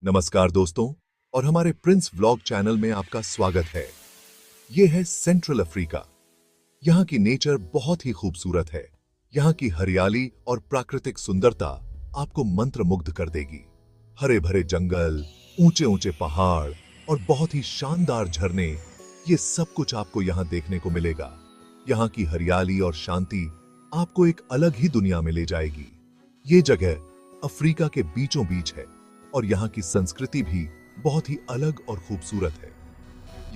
नमस्कार दोस्तों और हमारे प्रिंस व्लॉग चैनल में आपका स्वागत है। ये है सेंट्रल अफ्रीका। यहाँ की नेचर बहुत ही खूबसूरत है। यहाँ की हरियाली और प्राकृतिक सुंदरता आपको मंत्रमुग्ध कर देगी। हरे भरे जंगल, ऊंचे ऊंचे पहाड़ और बहुत ही शानदार झरने, ये सब कुछ आपको यहाँ देखने को मिलेगा। यहाँ की हरियाली और शांति आपको एक अलग ही दुनिया में ले जाएगी। ये जगह अफ्रीका के बीचों बीच है और यहाँ की संस्कृति भी बहुत ही अलग और खूबसूरत है।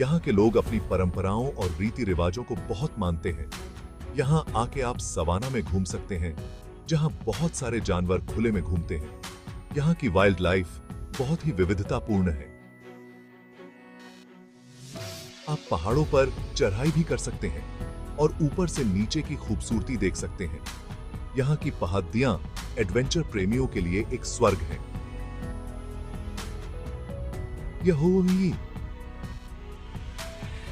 यहाँ के लोग अपनी परंपराओं और रीति रिवाजों को बहुत मानते हैं। यहाँ आके आप सवाना में घूम सकते हैं, जहाँ बहुत सारे जानवर खुले में घूमते हैं। यहाँ की वाइल्ड लाइफ बहुत ही विविधतापूर्ण है। आप पहाड़ों पर चढ़ाई भी कर सकते हैं और ऊपर से नीचे की खूबसूरती देख सकते हैं। यहाँ की पहाड़ियां एडवेंचर प्रेमियों के लिए एक स्वर्ग है। यह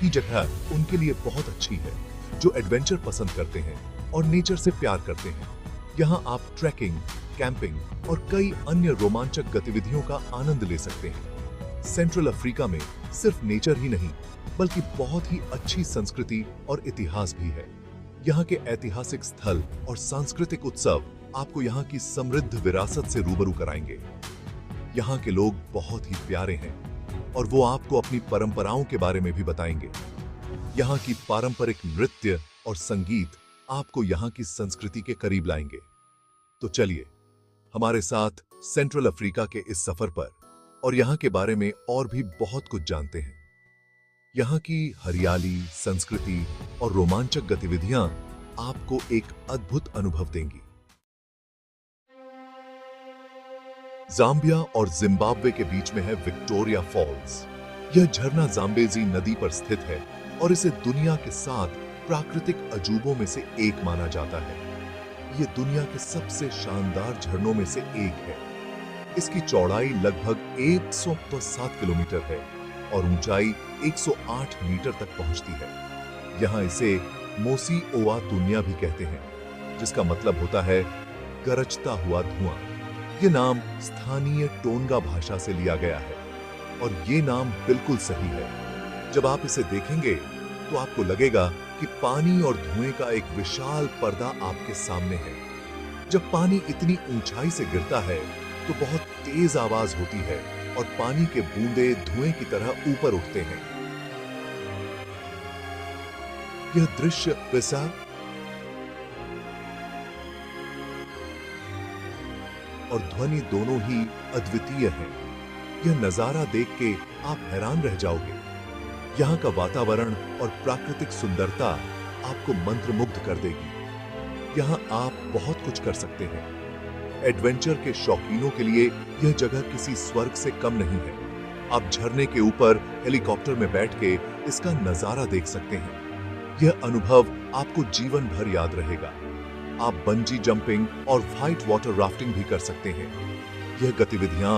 जगह उनके लिए बहुत अच्छी है जो एडवेंचर पसंद करते हैं और नेचर से प्यार करते हैं। यहाँ आप ट्रैकिंग, कैंपिंग और कई अन्य रोमांचक गतिविधियों का आनंद ले सकते हैं। सेंट्रल अफ्रीका में सिर्फ नेचर ही नहीं बल्कि बहुत ही अच्छी संस्कृति और इतिहास भी है। यहाँ के ऐतिहासिक स्थल और सांस्कृतिक उत्सव आपको यहाँ की समृद्ध विरासत से रूबरू कराएंगे। यहाँ के लोग बहुत ही प्यारे हैं और वो आपको अपनी परंपराओं के बारे में भी बताएंगे। यहाँ की पारंपरिक नृत्य और संगीत आपको यहाँ की संस्कृति के करीब लाएंगे। तो चलिए हमारे साथ सेंट्रल अफ्रीका के इस सफर पर और यहाँ के बारे में और भी बहुत कुछ जानते हैं। यहाँ की हरियाली, संस्कृति और रोमांचक गतिविधियां आपको एक अद्भुत अनुभव देंगी। जाम्बिया और जिम्बाब्वे के बीच में है विक्टोरिया फॉल्स। यह झरना जाम्बेजी नदी पर स्थित है और इसे दुनिया के 7 प्राकृतिक अजूबों में से एक माना जाता है। यह दुनिया के सबसे शानदार झरनों में से एक है। इसकी चौड़ाई लगभग 107 किलोमीटर है और ऊंचाई 108 मीटर तक पहुंचती है। यहाँ इसे मोसी ओवा तुनिया भी कहते हैं, जिसका मतलब होता है गरजता हुआ धुआं। ये नाम स्थानीय टोनगा भाषा से लिया गया है और ये नाम बिल्कुल सही है। जब आप इसे देखेंगे तो आपको लगेगा कि पानी और धुएं का एक विशाल पर्दा आपके सामने है। जब पानी इतनी ऊंचाई से गिरता है तो बहुत तेज आवाज होती है और पानी के बूंदे धुएं की तरह ऊपर उठते हैं। यह दृश्य पिसा और ध्वनि दोनों ही अद्वितीय हैं। यह नजारा देख के आप हैरान रह जाओगे। यहाँ का वातावरण और प्राकृतिक सुंदरता आपको मंत्रमुग्ध कर देगी। यहाँ आप बहुत कुछ कर सकते हैं। एडवेंचर के शौकीनों के लिए यह जगह किसी स्वर्ग से कम नहीं है। आप झरने के ऊपर हेलीकॉप्टर में बैठ के इसका नजारा देख सकते हैं। यह अनुभव आपको जीवन भर याद रहेगा। आप बंजी जंपिंग और व्हाइट वाटर राफ्टिंग भी कर सकते हैं। यह गतिविधियां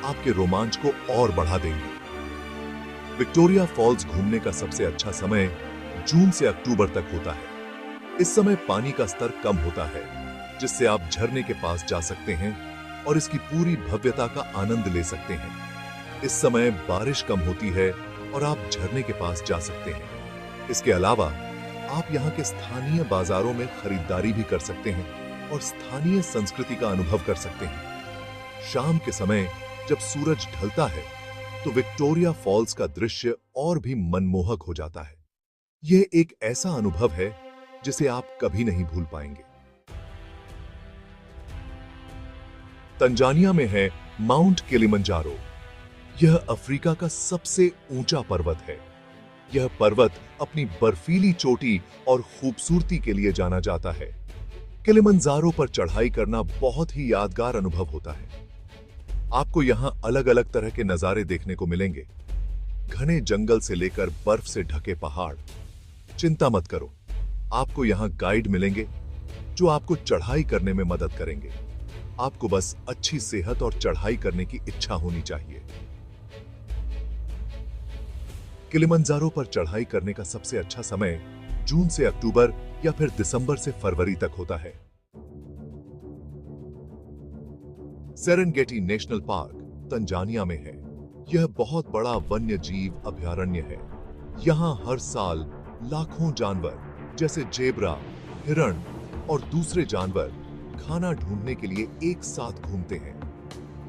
आपके रोमांच को और बढ़ा देंगी। विक्टोरिया फॉल्स घूमने का सबसे अच्छा समय जून से अक्टूबर तक होता है। इस समय पानी का स्तर कम होता है, जिससे आप झरने के पास जा सकते हैं और इसकी पूरी भव्यता का आनंद ले सकते हैं। इस समय बारिश कम होती है और आप झरने के पास जा सकते हैं। इसके अलावा आप यहाँ के स्थानीय बाजारों में खरीदारी भी कर सकते हैं और स्थानीय संस्कृति का अनुभव कर सकते हैं। शाम के समय जब सूरज ढलता है तो विक्टोरिया फॉल्स का दृश्य और भी मनमोहक हो जाता है। यह एक ऐसा अनुभव है जिसे आप कभी नहीं भूल पाएंगे। तंजानिया में है माउंट किलिमंजारो। यह अफ्रीका का सबसे ऊंचा पर्वत है। यह पर्वत अपनी बर्फीली चोटी और खूबसूरती के लिए जाना जाता है। किलिमंजारो पर चढ़ाई करना बहुत ही यादगार अनुभव होता है। आपको यहाँ अलग अलग तरह के नजारे देखने को मिलेंगे। घने जंगल से लेकर बर्फ से ढके पहाड़। चिंता मत करो, आपको यहाँ गाइड मिलेंगे जो आपको चढ़ाई करने में मदद करेंगे। आपको बस अच्छी सेहत और चढ़ाई करने की इच्छा होनी चाहिए। किलिमंजारो पर चढ़ाई करने का सबसे अच्छा समय जून से अक्टूबर या फिर दिसंबर से फरवरी तक होता है। सेरेंगेटी नेशनल पार्क तंजानिया में है। यह बहुत बड़ा वन्य जीव अभयारण्य है। यहाँ हर साल लाखों जानवर जैसे जेब्रा, हिरण और दूसरे जानवर खाना ढूंढने के लिए एक साथ घूमते हैं।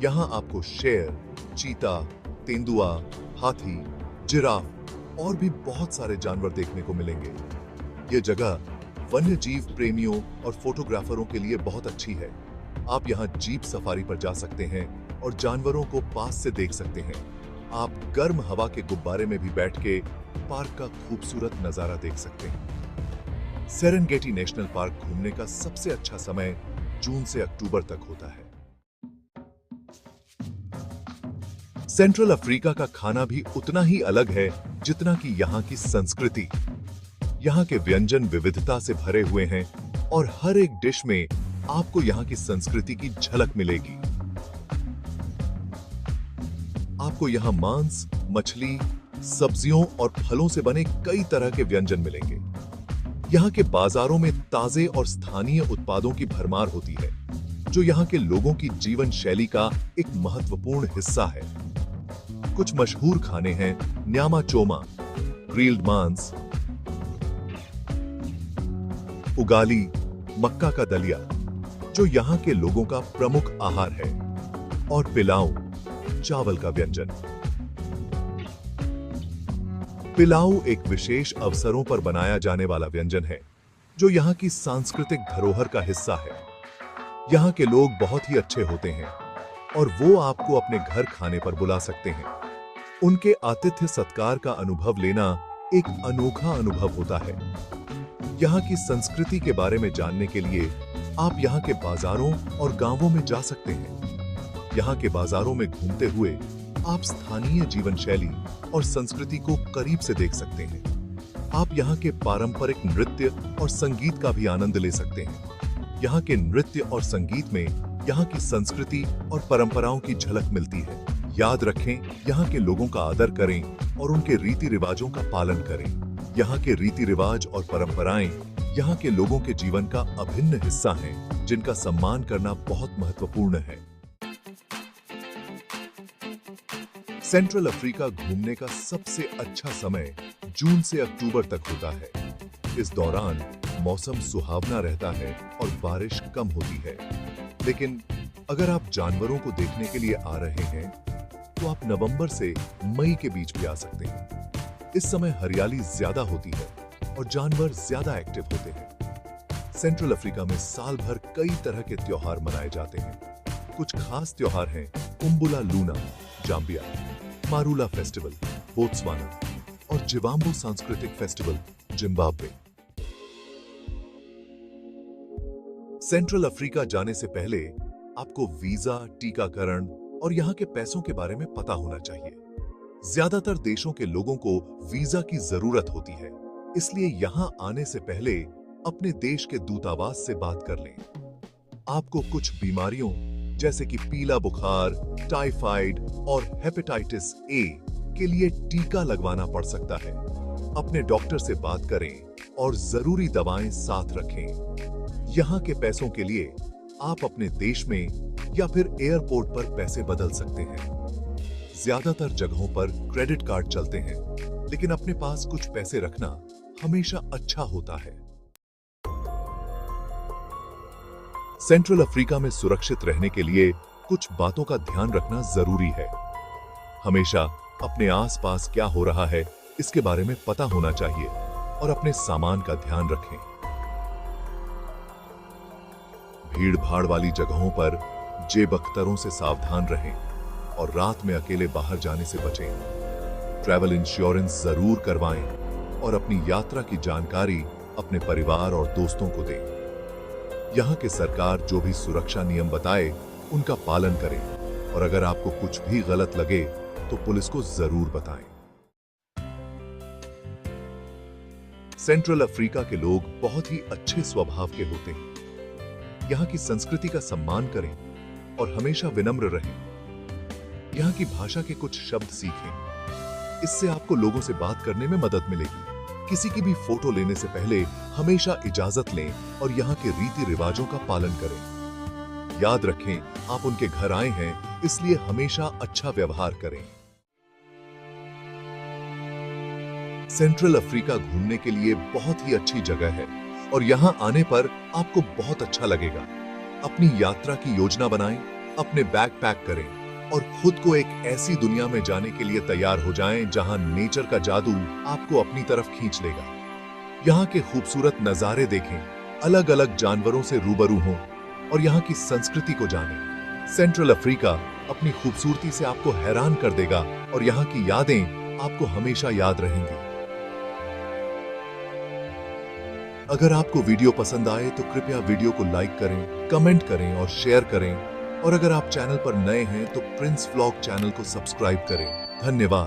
यहाँ आपको शेर, चीता, तेंदुआ, हाथी, जिराफ और भी बहुत सारे जानवर देखने को मिलेंगे। ये जगह वन्य जीव प्रेमियों और फोटोग्राफरों के लिए बहुत अच्छी है। आप यहाँ जीप सफारी पर जा सकते हैं और जानवरों को पास से देख सकते हैं। आप गर्म हवा के गुब्बारे में भी बैठ के पार्क का खूबसूरत नजारा देख सकते हैं। सेरेंगेटी नेशनल पार्क घूमने का सबसे अच्छा समय जून से अक्टूबर तक होता है। सेंट्रल अफ्रीका का खाना भी उतना ही अलग है जितना कि यहाँ की संस्कृति। यहाँ के व्यंजन विविधता से भरे हुए हैं और हर एक डिश में आपको यहाँ की संस्कृति की झलक मिलेगी। आपको यहाँ मांस, मछली, सब्जियों और फलों से बने कई तरह के व्यंजन मिलेंगे। यहाँ के बाजारों में ताजे और स्थानीय उत्पादों की भरमार होती है, जो यहाँ के लोगों की जीवन शैली का एक महत्वपूर्ण हिस्सा है। कुछ मशहूर खाने हैं न्यामा चोमा, ग्रिल्ड मांस, उगाली, मक्का का दलिया, जो यहाँ के लोगों का प्रमुख आहार है, और पिलाऊ, चावल का व्यंजन। पिलाऊ एक विशेष अवसरों पर बनाया जाने वाला व्यंजन है, जो यहाँ की सांस्कृतिक धरोहर का हिस्सा है। यहाँ के लोग बहुत ही अच्छे होते हैं और वो आपको अपने घर खाने पर बुला सकते हैं। उनके आतिथ्य सत्कार का अनुभव लेना एक अनोखा अनुभव होता है। यहाँ की संस्कृति के बारे में जानने के लिए आप यहाँ के बाजारों और गांवों में जा सकते हैं। यहाँ के बाजारों में घूमते हुए आप स्थानीय जीवन शैली और संस्कृति को करीब से देख सकते हैं। आप यहाँ के पारंपरिक नृत्य और संगीत का भी आनंद ले सकते हैं। यहाँ के नृत्य और संगीत में यहाँ की संस्कृति और परंपराओं की झलक मिलती है। याद रखें, यहाँ के लोगों का आदर करें और उनके रीति रिवाजों का पालन करें। यहाँ के रीति रिवाज और परंपराएं यहाँ के लोगों के जीवन का अभिन्न हिस्सा हैं, जिनका सम्मान करना बहुत महत्वपूर्ण है। सेंट्रल अफ्रीका घूमने का सबसे अच्छा समय जून से अक्टूबर तक होता है। इस दौरान मौसम सुहावना रहता है और बारिश कम होती है। लेकिन अगर आप जानवरों को देखने के लिए आ रहे हैं, तो आप नवंबर से मई के बीच भी आ सकते हैं। इस समय हरियाली ज्यादा होती है और जानवर ज्यादा एक्टिव होते हैं। सेंट्रल अफ्रीका में साल भर कई तरह के त्योहार मनाए जाते हैं। कुछ खास त्योहार हैं उम्बुला लूना, जाम्बिया, मारूला फेस्टिवल, बोत्सवाना और जिवाम्बो सांस्कृतिक फेस्टिवल, जिम्बाब्वे। सेंट्रल अफ्रीका जाने से पहले आपको वीजा, टीकाकरण और यहाँ के पैसों के बारे में पता होना चाहिए। ज्यादातर देशों के लोगों को वीजा की जरूरत होती है, इसलिए यहाँ आने से पहले अपने देश के दूतावास से बात कर लें। आपको कुछ बीमारियों जैसे कि पीला बुखार, टाइफाइड और हेपेटाइटिस ए के लिए टीका लगवाना पड़ सकता है। अपने डॉक्टर से बात करें और जरूरी दवाएं साथ रखें। यहाँ के पैसों के लिए आप अपने देश में या फिर एयरपोर्ट पर पैसे बदल सकते हैं। ज्यादातर जगहों पर क्रेडिट कार्ड चलते हैं, लेकिन अपने पास कुछ पैसे रखना हमेशा अच्छा होता है। सेंट्रल अफ्रीका में सुरक्षित रहने के लिए कुछ बातों का ध्यान रखना जरूरी है। हमेशा अपने आसपास क्या हो रहा है इसके बारे में पता होना चाहिए और अपने सामान का ध्यान रखें। भीड़ भाड़ वाली जगहों पर जेबख्तरों से सावधान रहें और रात में अकेले बाहर जाने से बचें। ट्रैवल इंश्योरेंस जरूर करवाएं और अपनी यात्रा की जानकारी अपने परिवार और दोस्तों को दें। यहाँ के सरकार जो भी सुरक्षा नियम बताए उनका पालन करें और अगर आपको कुछ भी गलत लगे तो पुलिस को जरूर बताएं। सेंट्रल अफ्रीका के लोग बहुत ही अच्छे स्वभाव के होते हैं। यहाँ की संस्कृति का सम्मान करें और हमेशा विनम्र रहें। यहाँ की भाषा के कुछ शब्द सीखें, इससे आपको लोगों से बात करने में मदद मिलेगी। किसी की भी फोटो लेने से पहले हमेशा इजाजत लें और यहाँ के रीति रिवाजों का पालन करें। याद रखें, आप उनके घर आए हैं इसलिए हमेशा अच्छा व्यवहार करें। सेंट्रल अफ्रीका घूमने के लिए बहुत ही अच्छी जगह है और यहां आने पर आपको बहुत अच्छा लगेगा। अपनी यात्रा की योजना बनाएं, अपने बैग पैक करें और खुद को एक ऐसी दुनिया में जाने के लिए तैयार हो जाएं जहां नेचर का जादू आपको अपनी तरफ खींच लेगा। यहाँ के खूबसूरत नजारे देखें, अलग अलग जानवरों से रूबरू हों और यहाँ की संस्कृति को जानें। सेंट्रल अफ्रीका अपनी खूबसूरती से आपको हैरान कर देगा और यहाँ की यादें आपको हमेशा याद रहेंगी। अगर आपको वीडियो पसंद आए तो कृपया वीडियो को लाइक करें, कमेंट करें और शेयर करें और अगर आप चैनल पर नए हैं तो प्रिंस व्लॉग चैनल को सब्सक्राइब करें। धन्यवाद।